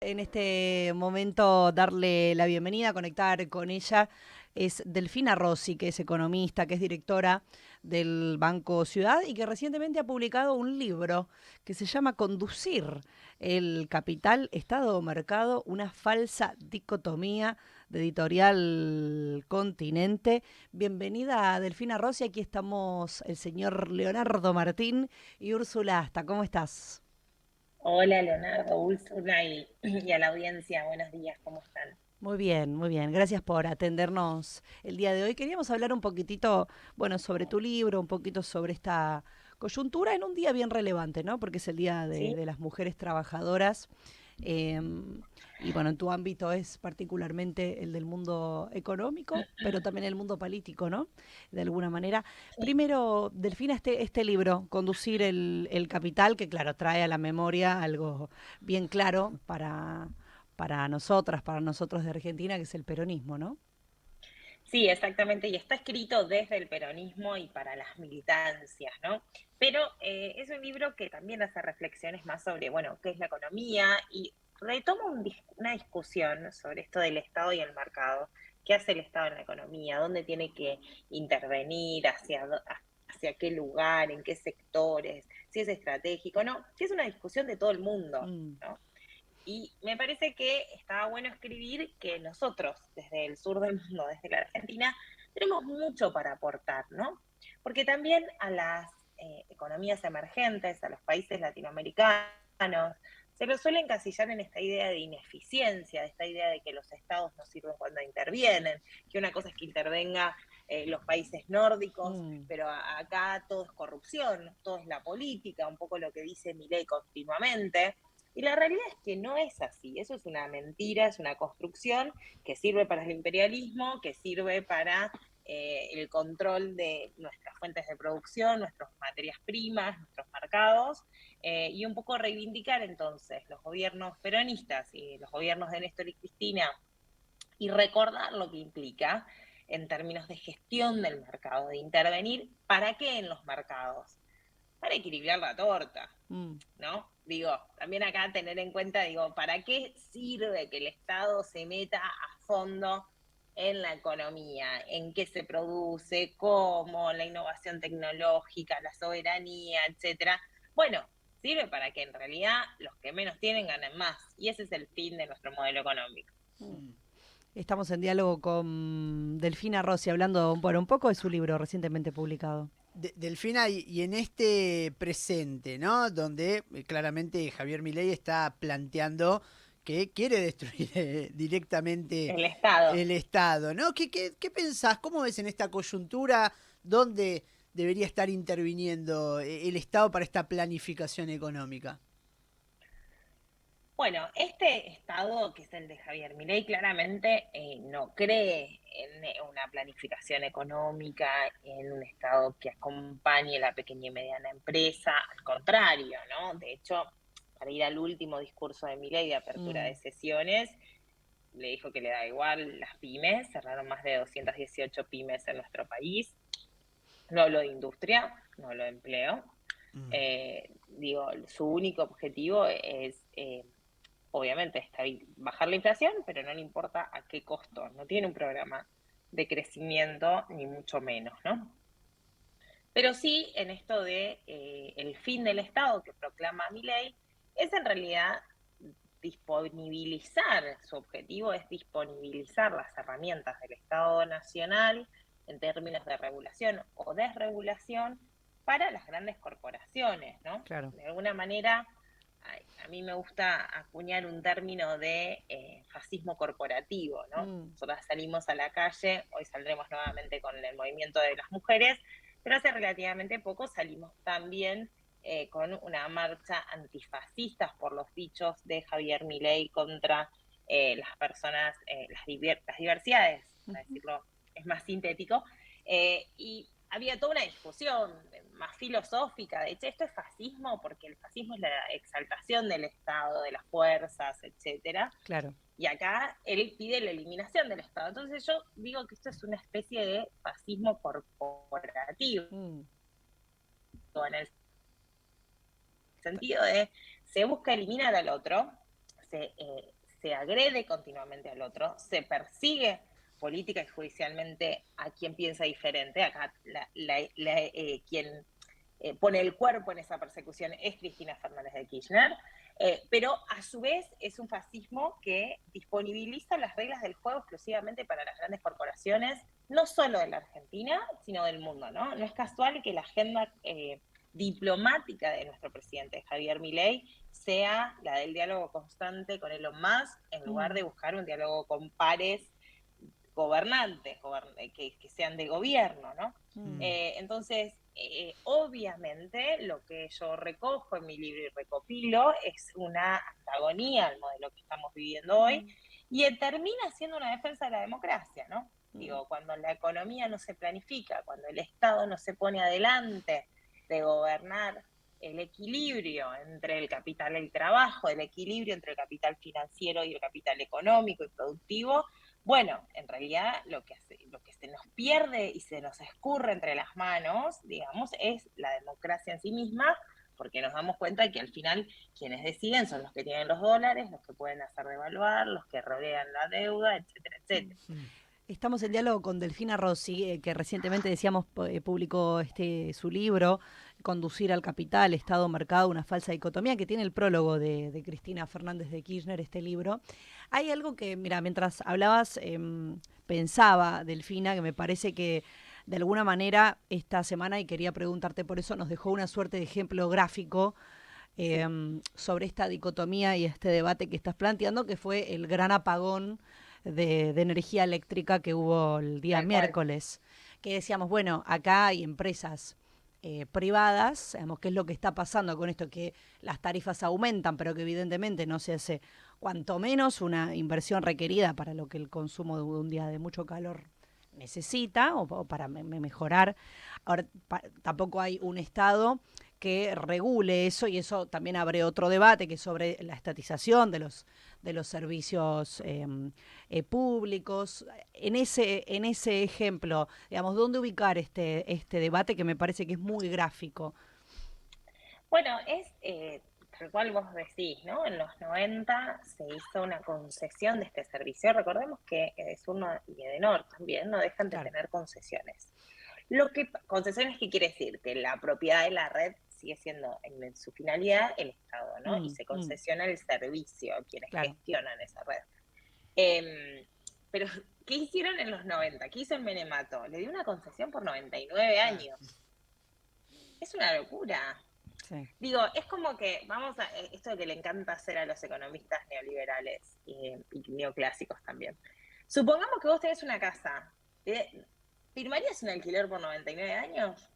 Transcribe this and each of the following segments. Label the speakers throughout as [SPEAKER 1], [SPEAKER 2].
[SPEAKER 1] en este momento darle la bienvenida, conectar con ella. Es Delfina Rossi, que es economista, que es directora del Banco Ciudad y que recientemente ha publicado un libro que se llama Conducir el capital, Estado o mercado, una falsa dicotomía, de Editorial Continente. Bienvenida, Delfina Rossi. Aquí estamos el señor Leonardo Martín y Úrsula Asta. ¿Cómo estás?
[SPEAKER 2] Hola Leonardo, Úrsula y a la audiencia, buenos días, ¿cómo están?
[SPEAKER 1] Muy bien, muy bien. Gracias por atendernos el día de hoy. Queríamos hablar un poquitito, bueno, sobre tu libro, un poquito sobre esta coyuntura en un día bien relevante, ¿no? Porque es el Día
[SPEAKER 2] ¿Sí?
[SPEAKER 1] de las Mujeres Trabajadoras. em, y bueno, en tu ámbito es particularmente el del mundo económico, pero también el mundo político, ¿no? De alguna manera.
[SPEAKER 2] Sí.
[SPEAKER 1] Primero, Delfina, este libro, Conducir el Capital, que claro, trae a la memoria algo bien claro para nosotras, para nosotros de Argentina, que es el peronismo, ¿no?
[SPEAKER 2] Sí, exactamente, y está escrito desde el peronismo y para las militancias, ¿no? Pero es un libro que también hace reflexiones más sobre, bueno, qué es la economía y retoma una discusión sobre esto del Estado y el mercado. ¿Qué hace el Estado en la economía? ¿Dónde tiene que intervenir? ¿Hacia qué lugar? ¿En qué sectores? ¿Si es estratégico? No, sí es una discusión de todo el mundo,
[SPEAKER 1] Mm,
[SPEAKER 2] ¿no? Y me parece que estaba bueno escribir que nosotros, desde el sur del mundo, desde la Argentina, tenemos mucho para aportar, ¿no? Porque también a las economías emergentes, a los países latinoamericanos, se los suele encasillar en esta idea de ineficiencia, de esta idea de que los estados no sirven cuando intervienen, que una cosa es que intervenga los países nórdicos,
[SPEAKER 1] mm,
[SPEAKER 2] pero acá todo es corrupción, todo es la política, un poco lo que dice Milei continuamente. Y la realidad es que no es así, eso es una mentira, es una construcción que sirve para el imperialismo, que sirve para el control de nuestras fuentes de producción, nuestras materias primas, nuestros mercados, y un poco reivindicar entonces los gobiernos peronistas y los gobiernos de Néstor y Cristina y recordar lo que implica en términos de gestión del mercado, de intervenir para qué en los mercados, para equilibrar la torta,
[SPEAKER 1] mm.
[SPEAKER 2] ¿no? Digo, también acá tener en cuenta, digo, ¿para qué sirve que el Estado se meta a fondo en la economía? ¿En qué se produce? ¿Cómo? La innovación tecnológica, la soberanía, etcétera. Bueno, sirve para que en realidad los que menos tienen ganen más. Y ese es el fin de nuestro modelo económico.
[SPEAKER 1] Estamos en diálogo con Delfina Rossi, hablando, bueno, un poco de su libro recientemente publicado.
[SPEAKER 3] Delfina, y en este presente, ¿no? Donde claramente Javier Milei está planteando que quiere destruir directamente
[SPEAKER 2] El Estado.
[SPEAKER 3] el Estado, ¿no? ¿Qué pensás? ¿Cómo ves en esta coyuntura? ¿Dónde debería estar interviniendo el Estado para esta planificación económica?
[SPEAKER 2] Bueno, este Estado, que es el de Javier Milei, claramente no cree en una planificación económica, en un Estado que acompañe la pequeña y mediana empresa, al contrario, ¿no? De hecho, para ir al último discurso de Milei de apertura de
[SPEAKER 1] Mm,
[SPEAKER 2] sesiones, le dijo que le da igual las pymes, cerraron más de 218 pymes en nuestro país, no hablo de industria, no hablo de empleo.
[SPEAKER 3] Mm.
[SPEAKER 2] Digo, su único objetivo es obviamente bajar la inflación, pero no le importa a qué costo. No tiene un programa de crecimiento, ni mucho menos, ¿no? Pero sí, en esto de el fin del Estado que proclama mi ley, es en realidad disponibilizar, su objetivo es disponibilizar las herramientas del Estado Nacional en términos de regulación o desregulación para las grandes corporaciones, ¿no?
[SPEAKER 1] claro.
[SPEAKER 2] De alguna manera, a mí me gusta acuñar un término de fascismo corporativo, ¿no?
[SPEAKER 1] Mm,
[SPEAKER 2] Nosotras salimos a la calle, hoy saldremos nuevamente con el movimiento de las mujeres, pero hace relativamente poco salimos también con una marcha antifascista por los dichos de Javier Milei contra las personas, las diversidades, para decirlo, es más sintético, y había toda una discusión más filosófica de, hecho, esto es fascismo porque el fascismo es la exaltación del Estado, de las fuerzas, etcétera.
[SPEAKER 1] claro.
[SPEAKER 2] Y acá él pide la eliminación del Estado. Entonces yo digo que esto es una especie de fascismo corporativo,
[SPEAKER 1] Mm,
[SPEAKER 2] en el sentido de se busca eliminar al otro, se se agrede continuamente al otro, se persigue política y judicialmente a quien piensa diferente. Acá quien pone el cuerpo en esa persecución es Cristina Fernández de Kirchner, pero a su vez es un fascismo que disponibiliza las reglas del juego exclusivamente para las grandes corporaciones, no solo de la Argentina, sino del mundo, ¿no? No es casual que la agenda diplomática de nuestro presidente Javier Milei sea la del diálogo constante con Elon Musk, en lugar de buscar un diálogo con pares gobernantes, que sean de gobierno, ¿no? Entonces, obviamente, lo que yo recojo en mi libro y recopilo es una antagonía al modelo que estamos viviendo hoy, y termina siendo una defensa de la democracia, ¿no? Digo, cuando la economía no se planifica, cuando el Estado no se pone adelante de gobernar el equilibrio entre el capital y el trabajo, el equilibrio entre el capital financiero y el capital económico y productivo, bueno, en realidad lo que se nos pierde y se nos escurre entre las manos, digamos, es la democracia en sí misma, porque nos damos cuenta que al final quienes deciden son los que tienen los dólares, los que pueden hacer devaluar, los que rodean la deuda, etcétera, etcétera.
[SPEAKER 1] Estamos en diálogo con Delfina Rossi, que recientemente decíamos publicó su libro, Conducir al Capital, Estado, Mercado, una falsa dicotomía, que tiene el prólogo de Cristina Fernández de Kirchner, este libro. Hay algo que, mira, mientras hablabas, pensaba, Delfina, que me parece que de alguna manera esta semana, y quería preguntarte por eso, nos dejó una suerte de ejemplo gráfico sobre esta dicotomía y este debate que estás planteando, que fue el gran apagón de energía eléctrica que hubo el día miércoles, que decíamos, bueno, acá hay empresas privadas, sabemos qué es lo que está pasando con esto, que las tarifas aumentan, pero que evidentemente no se hace cuanto menos una inversión requerida para lo que el consumo de un día de mucho calor necesita o para mejorar. Ahora, tampoco hay un Estado que regule eso, y eso también abre otro debate, que es sobre la estatización de los servicios públicos. En ese ejemplo, digamos, ¿dónde ubicar este debate que me parece que es muy gráfico?
[SPEAKER 2] Bueno, tal cual vos decís, ¿no? En los 90 se hizo una concesión de este servicio. Recordemos que Edesur y Edenor también no dejan de tener concesiones. Concesiones, ¿qué quiere decir? Que la propiedad de la red sigue siendo en su finalidad el Estado, ¿no? Y se concesiona el servicio a quienes gestionan esa red. Pero, ¿qué hicieron en los 90? ¿Qué hizo el Menemato? Le dio una concesión por 99 años. Es una locura. Sí. Digo, es como que, esto que le encanta hacer a los economistas neoliberales y neoclásicos también. Supongamos que vos tenés una casa, ¿firmarías un alquiler por 99 años?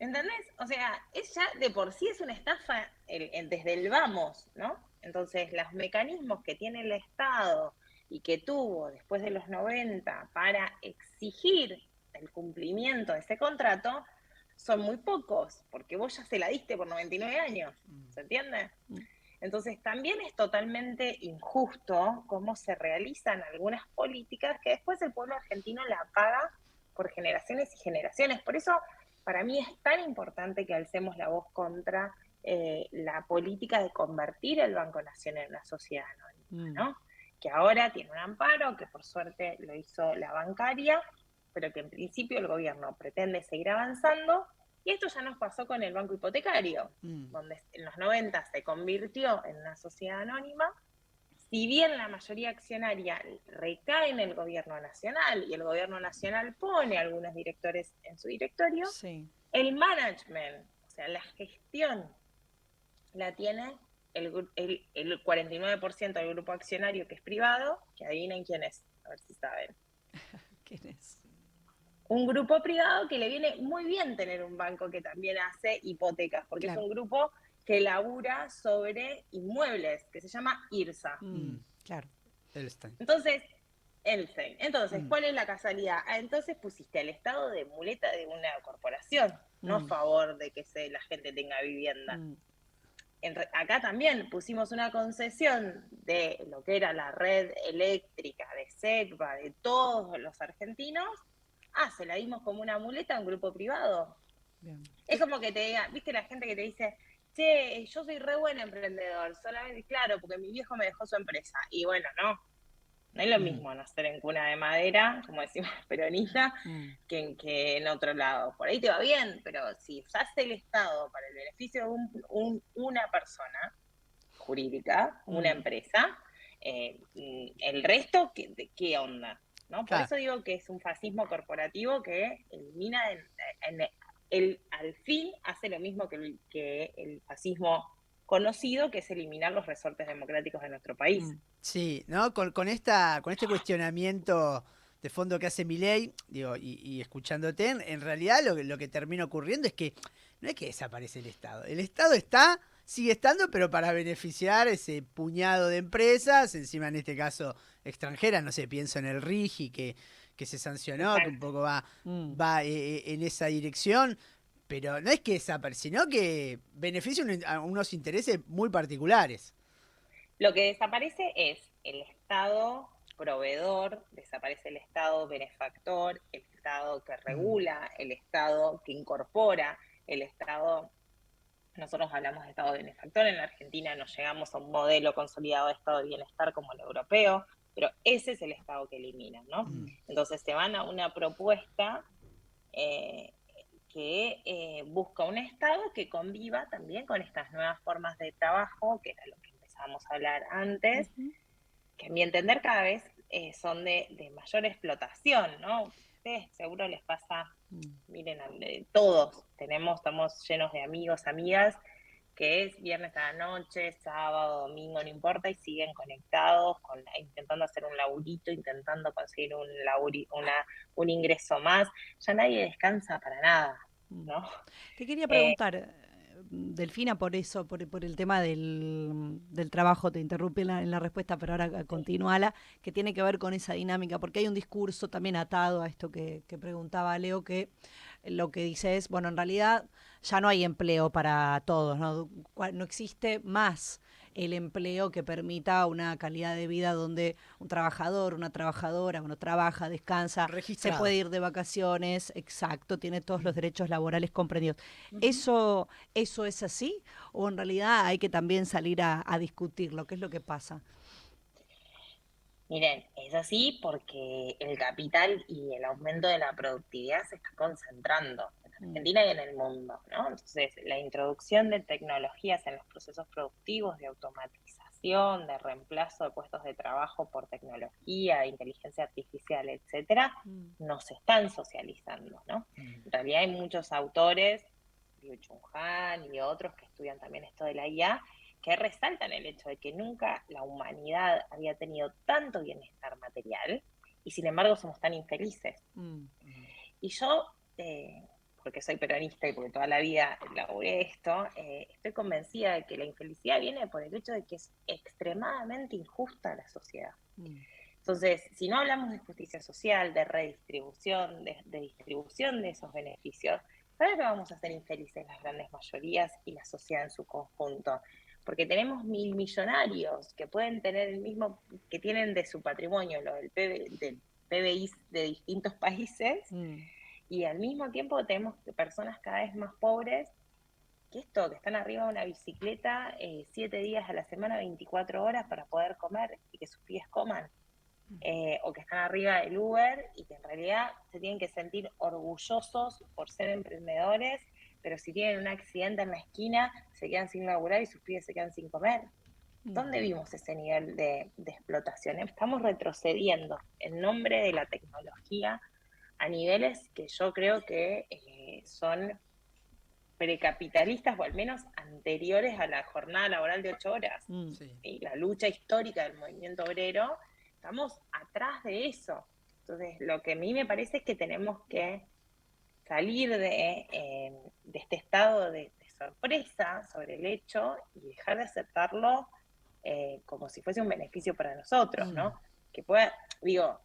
[SPEAKER 2] ¿Entendés? O sea, ya de por sí es una estafa desde el vamos, ¿no? Entonces, los mecanismos que tiene el Estado y que tuvo después de los 90 para exigir el cumplimiento de ese contrato son muy pocos, porque vos ya se la diste por 99 años, ¿se entiende? Entonces también es totalmente injusto cómo se realizan algunas políticas que después el pueblo argentino la paga por generaciones y generaciones. Por eso para mí es tan importante que alcemos la voz contra la política de convertir el Banco Nación en una sociedad anónima, ¿no? Que ahora tiene un amparo, que por suerte lo hizo la bancaria, pero que en principio el gobierno pretende seguir avanzando. Y esto ya nos pasó con el banco hipotecario, donde en los 90 se convirtió en una sociedad anónima. Si bien la mayoría accionaria recae en el gobierno nacional y el gobierno nacional pone a algunos directores en su directorio, el management, o sea, la gestión, la tiene el 49% del grupo accionario, que es privado, que adivinen quién es, a ver si saben.
[SPEAKER 1] ¿Quién es?
[SPEAKER 2] Un grupo privado que le viene muy bien tener un banco que también hace hipotecas, porque es un grupo que labura sobre inmuebles, que se llama IRSA.
[SPEAKER 1] Claro.
[SPEAKER 2] Entonces, ¿cuál es la casualidad? Entonces pusiste al Estado de muleta de una corporación, no a favor de que la gente tenga vivienda. Acá también pusimos una concesión de lo que era la red eléctrica de SECBA, de todos los argentinos. Se la dimos como una muleta a un grupo privado. Bien. Es como que te diga, ¿viste la gente que te dice, che, yo soy re buen emprendedor, solamente, claro, porque mi viejo me dejó su empresa. Y bueno, no es lo
[SPEAKER 3] Mm,
[SPEAKER 2] mismo nacer en cuna de madera, como decimos peronista,
[SPEAKER 1] Mm,
[SPEAKER 2] que en otro lado. Por ahí te va bien, pero si usás el Estado para el beneficio de una persona jurídica, una
[SPEAKER 1] mm,
[SPEAKER 2] empresa, el resto, ¿qué onda? ¿No? Por
[SPEAKER 3] claro.
[SPEAKER 2] eso digo que es un fascismo corporativo que elimina, al fin hace lo mismo que el fascismo conocido, que es eliminar los resortes democráticos de nuestro país.
[SPEAKER 1] mm.
[SPEAKER 3] Sí, ¿no? Con este cuestionamiento de fondo que hace Milei, digo, y escuchándote, en realidad lo que termina ocurriendo es que no es que desaparece el Estado. El Estado está, sigue estando, pero para beneficiar ese puñado de empresas, encima en este caso extranjeras, no sé, pienso en el RIGI que se sancionó, que un
[SPEAKER 2] Exacto.
[SPEAKER 3] poco
[SPEAKER 1] Mm.
[SPEAKER 3] va en esa dirección. Pero no es que desaparece, sino que beneficia a unos intereses muy particulares.
[SPEAKER 2] Lo que desaparece es el Estado proveedor, desaparece el Estado benefactor, el Estado que
[SPEAKER 3] Mm.
[SPEAKER 2] regula, el Estado que incorpora, el Estado. Nosotros hablamos de Estado benefactor, en la Argentina no llegamos a un modelo consolidado de Estado de bienestar como el europeo, pero ese es el Estado que eliminan, ¿no?
[SPEAKER 3] Mm.
[SPEAKER 2] Entonces se van a una propuesta eh, que busca un Estado que conviva también con estas nuevas formas de trabajo, que era lo que empezábamos a hablar antes,
[SPEAKER 1] Ujú.
[SPEAKER 2] que a mi entender cada vez son de mayor explotación, ¿no? Ustedes seguro les pasa,
[SPEAKER 1] Mm.
[SPEAKER 2] miren, todos estamos llenos de amigos, amigas, que es viernes a la noche, sábado, domingo, no importa, y siguen conectados, intentando hacer un laburito, intentando conseguir un ingreso más. Ya nadie descansa para nada,
[SPEAKER 1] Mm.
[SPEAKER 2] ¿no?
[SPEAKER 1] Te quería
[SPEAKER 2] Eh,
[SPEAKER 1] preguntar, Delfina, por eso, por el tema del trabajo, te interrumpí en la respuesta, pero ahora continúala, que tiene que ver con esa dinámica, porque hay un discurso también atado a esto que preguntaba Leo, que lo que dice es, bueno, en realidad ya no hay empleo para todos, ¿no? No existe más el empleo que permita una calidad de vida donde un trabajador, una trabajadora, bueno, trabaja, descansa, se puede
[SPEAKER 3] Registrado.
[SPEAKER 1] ir de vacaciones, exacto, tiene todos los derechos laborales comprendidos.
[SPEAKER 2] uh-huh.
[SPEAKER 1] ¿Eso es así? ¿O en realidad hay que también salir a discutirlo? ¿Qué es lo que pasa?
[SPEAKER 2] Miren, es así porque el capital y el aumento de la productividad se está concentrando en
[SPEAKER 1] Mm,
[SPEAKER 2] Argentina y en el mundo, ¿no? Entonces, la introducción de tecnologías en los procesos productivos, de automatización, de reemplazo de puestos de trabajo por tecnología, inteligencia artificial, etcétera,
[SPEAKER 1] mm,
[SPEAKER 2] no se están socializando, ¿no?
[SPEAKER 3] Mm.
[SPEAKER 2] En realidad hay muchos autores, Liu Chung Han y otros que estudian también esto de la IA, que resaltan el hecho de que nunca la humanidad había tenido tanto bienestar material y sin embargo somos tan infelices.
[SPEAKER 1] mm,
[SPEAKER 2] Y yo, porque soy peronista y porque toda la vida laburé esto, estoy convencida de que la infelicidad viene por el hecho de que es extremadamente injusta la sociedad.
[SPEAKER 1] mm,
[SPEAKER 2] Entonces, si no hablamos de justicia social, de redistribución, de distribución de esos beneficios, ¿sabes que vamos a ser infelices las grandes mayorías y la sociedad en su conjunto? Porque tenemos mil millonarios que pueden tener el mismo, que tienen de su patrimonio lo del PBI de distintos países,
[SPEAKER 1] mm,
[SPEAKER 2] y al mismo tiempo tenemos personas cada vez más pobres que están arriba de una bicicleta 7 días a la semana, 24 horas para poder comer y que sus pies coman, o que están arriba del Uber y que en realidad se tienen que sentir orgullosos por ser emprendedores, pero si tienen un accidente en la esquina, se quedan sin laburar y sus pibes se quedan sin comer.
[SPEAKER 1] mm.
[SPEAKER 2] ¿Dónde vimos ese nivel de explotación? Estamos retrocediendo en nombre de la tecnología a niveles que yo creo que son precapitalistas o al menos anteriores a la jornada laboral de 8 horas.
[SPEAKER 1] Mm.
[SPEAKER 3] Sí.
[SPEAKER 2] Y la lucha histórica del movimiento obrero, estamos atrás de eso. Entonces, lo que a mí me parece es que tenemos que salir de este estado de sorpresa sobre el hecho y dejar de aceptarlo como si fuese un beneficio para nosotros,
[SPEAKER 3] Mm.
[SPEAKER 2] ¿no? Que pueda, digo,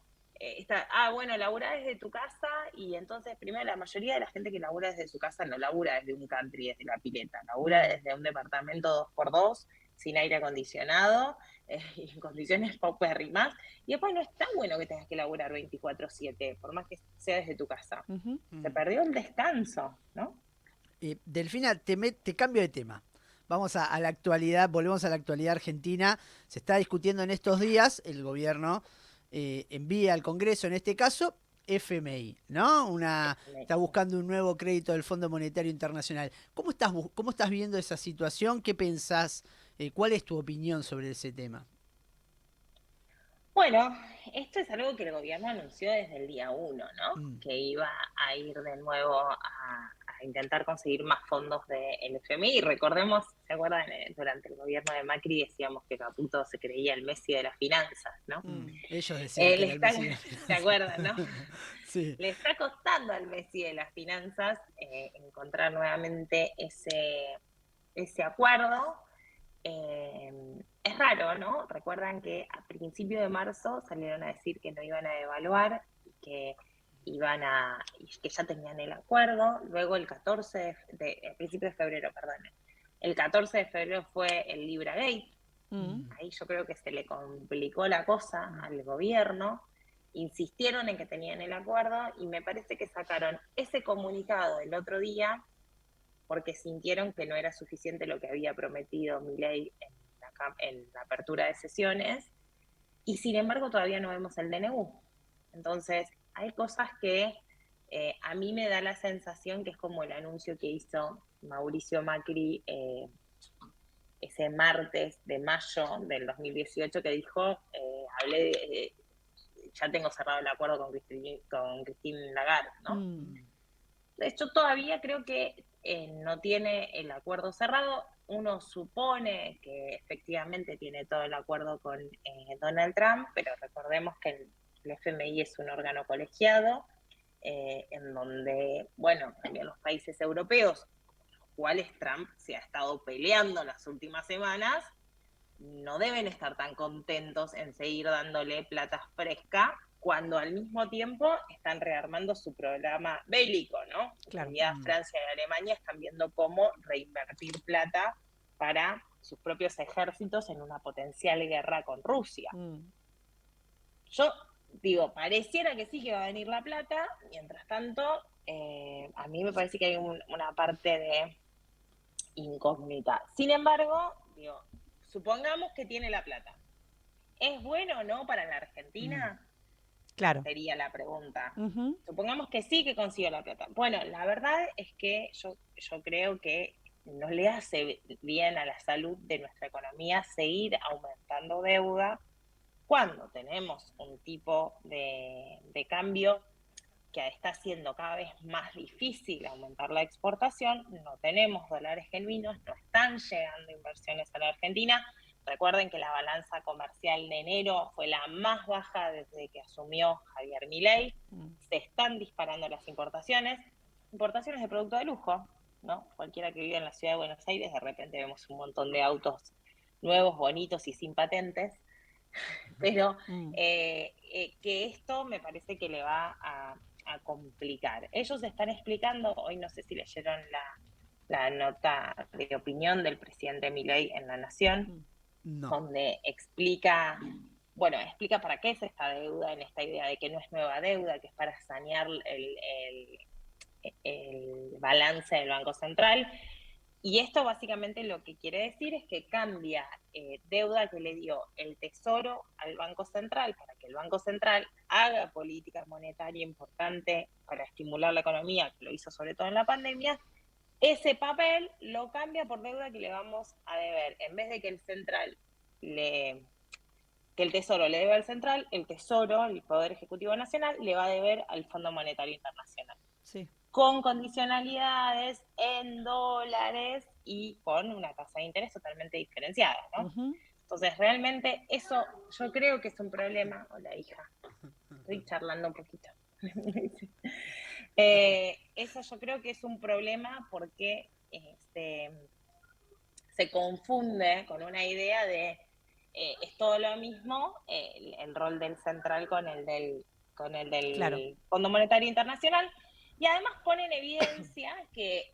[SPEAKER 2] bueno, labura desde tu casa y entonces, primero, la mayoría de la gente que labura desde su casa no labura desde un country, desde la pileta, labura
[SPEAKER 1] Mm.
[SPEAKER 2] desde un departamento 2x2, sin aire acondicionado, y en condiciones paupérrimas, y después no está bueno que tengas que laburar 24/7, por más que sea desde tu casa.
[SPEAKER 1] Ujú.
[SPEAKER 2] Se
[SPEAKER 3] Mm.
[SPEAKER 2] perdió el descanso, ¿no?
[SPEAKER 3] Delfina, te cambio de tema. vamos a la actualidad, volvemos a la actualidad argentina. Se está discutiendo en estos días, el gobierno envía al Congreso, en este caso, FMI, ¿no? Está buscando un nuevo crédito del Fondo Monetario Internacional. ¿Cómo estás viendo esa situación? ¿Qué pensás? ¿Cuál es tu opinión sobre ese tema?
[SPEAKER 2] Bueno, esto es algo que el gobierno anunció desde el día 1, ¿no?
[SPEAKER 3] Mm,
[SPEAKER 2] Que iba a ir de nuevo a intentar conseguir más fondos del FMI. Recordemos, ¿se acuerdan? Durante el gobierno de Macri decíamos que Caputo se creía el Messi de las finanzas, ¿no?
[SPEAKER 3] Ellos decían que
[SPEAKER 2] Le
[SPEAKER 3] era el
[SPEAKER 2] está,
[SPEAKER 3] Messi de la
[SPEAKER 2] ¿se
[SPEAKER 3] finanza.
[SPEAKER 2] acuerdan, no?
[SPEAKER 3] Sí.
[SPEAKER 2] Le está costando al Messi de las finanzas encontrar nuevamente ese acuerdo. Es raro, ¿no? Recuerdan que a principio de marzo salieron a decir que no iban a devaluar y que y que ya tenían el acuerdo. Luego el principio de febrero, perdón. El 14 de febrero fue el Libra Gate. Ahí yo creo que se le complicó la cosa al gobierno. Insistieron en que tenían el acuerdo y me parece que sacaron ese comunicado el otro día porque sintieron que no era suficiente lo que había prometido Milei en la apertura de sesiones, y sin embargo todavía no vemos el DNU. Entonces, hay cosas que a mí me da la sensación que es como el anuncio que hizo Mauricio Macri ese martes de mayo del 2018 que dijo, ya tengo cerrado el acuerdo con Christine Lagarde, ¿no? De hecho, todavía creo que no tiene el acuerdo cerrado. Uno supone que efectivamente tiene todo el acuerdo con Donald Trump, pero recordemos que el FMI es un órgano colegiado en donde, bueno, también los países europeos, con los cuales Trump se ha estado peleando las últimas semanas, no deben estar tan contentos en seguir dándole plata fresca cuando al mismo tiempo están rearmando su programa bélico, ¿no? En
[SPEAKER 1] Claro.
[SPEAKER 2] realidad, Francia y Alemania están viendo cómo reinvertir plata para sus propios ejércitos en una potencial guerra con Rusia. Yo digo, pareciera que sí que va a venir la plata, mientras tanto, a mí me parece que hay una parte de incógnita. Sin embargo, digo, supongamos que tiene la plata. ¿Es bueno o no para la Argentina?
[SPEAKER 1] Claro.
[SPEAKER 2] Sería la pregunta.
[SPEAKER 1] Ujú.
[SPEAKER 2] Supongamos que sí que consigue la plata. Bueno, la verdad es que yo creo que no le hace bien a la salud de nuestra economía seguir aumentando deuda cuando tenemos un tipo de cambio que está haciendo cada vez más difícil aumentar la exportación, no tenemos dólares genuinos, no están llegando inversiones a la Argentina. Recuerden que la balanza comercial de enero fue la más baja desde que asumió Javier Milei. Se están disparando las importaciones de producto de lujo, ¿no? Cualquiera que vive en la ciudad de Buenos Aires, de repente vemos un montón de autos nuevos, bonitos y sin patentes, pero que esto me parece que le va a complicar. Ellos están explicando, hoy no sé si leyeron la nota de opinión del presidente Milei en La Nación,
[SPEAKER 3] No.
[SPEAKER 2] donde explica para qué es esta deuda, en esta idea de que no es nueva deuda, que es para sanear el balance del Banco Central. Y esto básicamente lo que quiere decir es que cambia deuda que le dio el Tesoro al Banco Central para que el Banco Central haga política monetaria importante para estimular la economía, que lo hizo sobre todo en la pandemia. Ese papel lo cambia por deuda que le vamos a deber. En vez de que que el Tesoro le debe al Central, el Tesoro, el Poder Ejecutivo Nacional, le va a deber al Fondo Monetario Internacional.
[SPEAKER 1] Sí.
[SPEAKER 2] Con condicionalidades en dólares y con una tasa de interés totalmente diferenciada, ¿no? Entonces, realmente eso yo creo que es un problema. Hola, hija. Estoy charlando un poquito. Eso yo creo que es un problema porque se confunde con una idea de es todo lo mismo el rol del central con el
[SPEAKER 1] Claro.
[SPEAKER 2] del Fondo Monetario Internacional, y además pone en evidencia que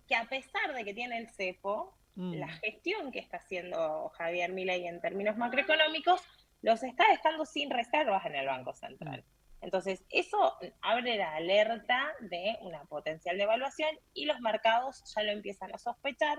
[SPEAKER 2] que a pesar de que tiene el cepo, la gestión que está haciendo Javier Milei en términos macroeconómicos los está dejando sin reservas en el Banco Central. Entonces, eso abre la alerta de una potencial devaluación y los mercados ya lo empiezan a sospechar.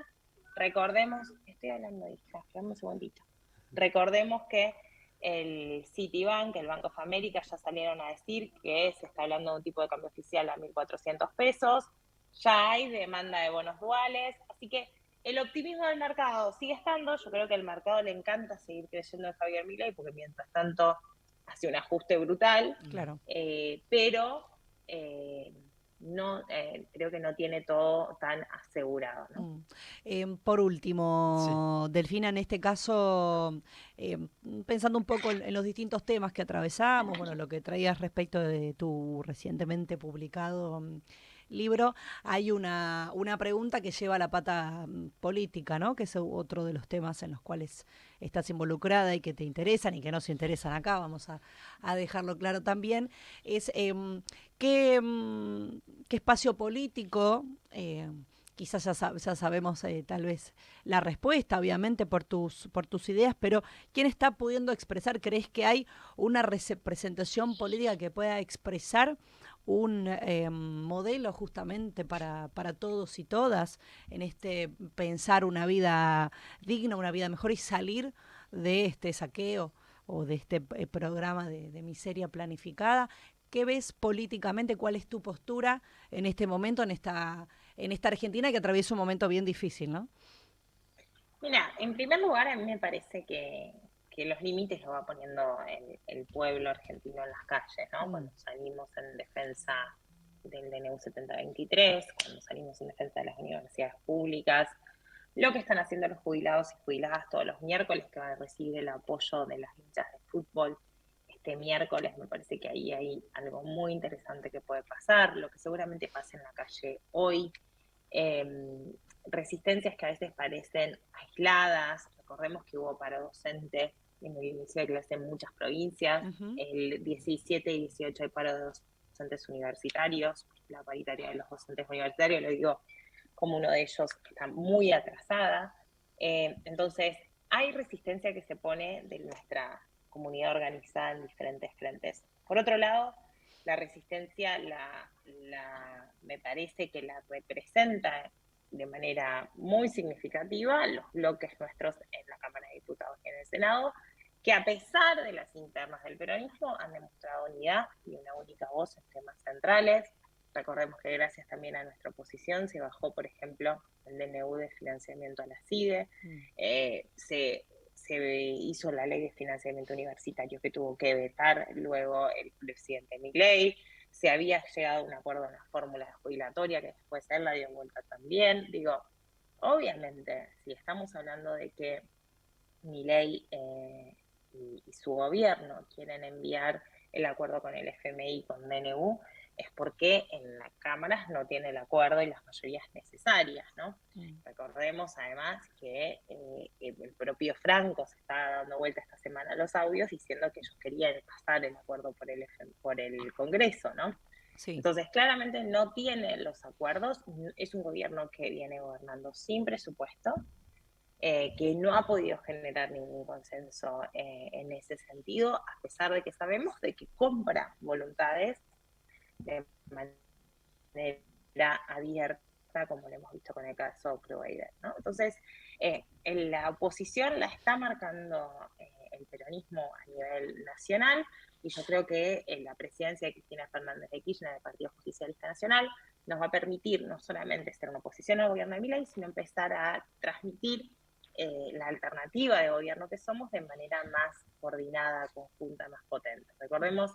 [SPEAKER 2] Recordemos, estoy hablando, hija, esperame un segundito. Recordemos que el Citibank, el Bank of America, ya salieron a decir que se está hablando de un tipo de cambio oficial a 1.400 pesos, ya hay demanda de bonos duales, así que el optimismo del mercado sigue estando. Yo creo que al mercado le encanta seguir creyendo en Javier Milei, porque mientras tanto hace un ajuste brutal,
[SPEAKER 1] Claro.
[SPEAKER 2] pero no, creo que no tiene todo tan asegurado, ¿no?
[SPEAKER 1] Por
[SPEAKER 3] Sí.
[SPEAKER 1] último, Delfina, en este caso, eh, pensando un poco en los distintos temas que atravesamos, bueno, lo que traías respecto de tu recientemente publicado libro, hay una pregunta que lleva la pata política, ¿no? Que es otro de los temas en los cuales estás involucrada y que te interesan y que no se interesan acá, vamos a dejarlo claro también, es qué, qué espacio político... quizás ya sabemos tal vez la respuesta, obviamente, por tus ideas, pero ¿quién está pudiendo expresar? ¿Crees que hay una representación política que pueda expresar un modelo justamente para todos y todas en este pensar una vida digna, una vida mejor y salir de este saqueo o de este programa de miseria planificada? ¿Qué ves políticamente? ¿Cuál es tu postura en este momento, en esta Argentina que atraviesa un momento bien difícil, ¿no?
[SPEAKER 2] Mira, en primer lugar, a mí me parece que los límites los va poniendo el pueblo argentino en las calles, ¿no?
[SPEAKER 1] Mm,
[SPEAKER 2] Cuando salimos en defensa del DNU 7023, cuando salimos en defensa de las universidades públicas, lo que están haciendo los jubilados y jubiladas todos los miércoles, que van a recibir el apoyo de las hinchas de fútbol este miércoles. Me parece que ahí hay algo muy interesante que puede pasar, lo que seguramente pase en la calle hoy. eh, Resistencias que a veces parecen aisladas. Recordemos que hubo paro docente en el inicio de clase en muchas provincias.
[SPEAKER 1] ujú.
[SPEAKER 2] El 17 y 18 hay paro de docentes universitarios. La paritaria de los docentes universitarios, lo digo como uno de ellos, está muy atrasada. Entonces, hay resistencia que se pone de nuestra comunidad organizada en diferentes frentes. Por otro lado, la resistencia me parece que la representa de manera muy significativa los bloques nuestros en la Cámara de Diputados y en el Senado, que a pesar de las internas del peronismo han demostrado unidad y una única voz en temas centrales. Recordemos que gracias también a nuestra oposición se bajó, por ejemplo, el DNU de financiamiento a la CIDE,
[SPEAKER 1] Mm.
[SPEAKER 2] se hizo la ley de financiamiento universitario que tuvo que vetar luego el presidente Milei. Se había llegado a un acuerdo en la fórmula jubilatoria que después él la dio vuelta también. Digo, obviamente, si estamos hablando de que Milei y su gobierno quieren enviar el acuerdo con el FMI, con DNU, es porque en las cámaras no tiene el acuerdo y las mayorías necesarias, ¿no?
[SPEAKER 1] Mm.
[SPEAKER 2] Recordemos además que el propio Franco se está dando vuelta esta semana a los audios diciendo que ellos querían pasar el acuerdo por el Congreso, ¿no?
[SPEAKER 1] Sí.
[SPEAKER 2] Entonces, claramente no tiene los acuerdos, es un gobierno que viene gobernando sin presupuesto, que no ha podido generar ningún consenso en ese sentido, a pesar de que sabemos de que compra voluntades de manera abierta, como lo hemos visto con el caso Providen, ¿no? Entonces, en la oposición la está marcando el peronismo a nivel nacional, y yo creo que la presidencia de Cristina Fernández de Kirchner del Partido Justicialista Nacional nos va a permitir no solamente ser una oposición al gobierno de Milei, sino empezar a transmitir la alternativa de gobierno que somos de manera más coordinada, conjunta, más potente. Recordemos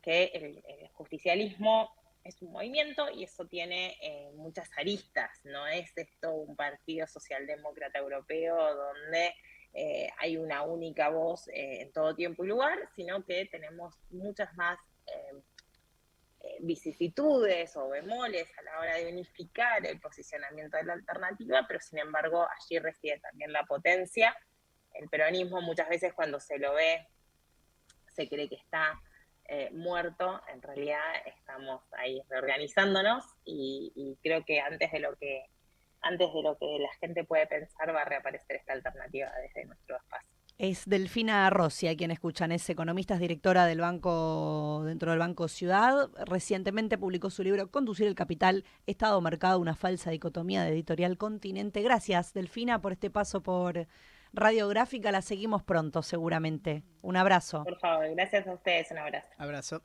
[SPEAKER 2] que el justicialismo es un movimiento y eso tiene muchas aristas, no es esto un partido socialdemócrata europeo donde hay una única voz en todo tiempo y lugar, sino que tenemos muchas más vicisitudes o bemoles a la hora de unificar el posicionamiento de la alternativa, pero sin embargo allí reside también la potencia. El peronismo muchas veces cuando se lo ve se cree que está muerto, en realidad estamos ahí reorganizándonos y creo que antes de lo que la gente puede pensar va a reaparecer esta alternativa desde nuestro espacio.
[SPEAKER 1] Es Delfina Rossi, a quien escuchan, es economista, es directora del banco, dentro del Banco Ciudad. Recientemente publicó su libro Conducir el Capital, Estado Mercado, una falsa dicotomía, de Editorial Continente. Gracias, Delfina, por este paso por Radiográfica. La seguimos pronto, seguramente. Un abrazo.
[SPEAKER 2] Por favor, gracias a ustedes, un abrazo.
[SPEAKER 3] Abrazo.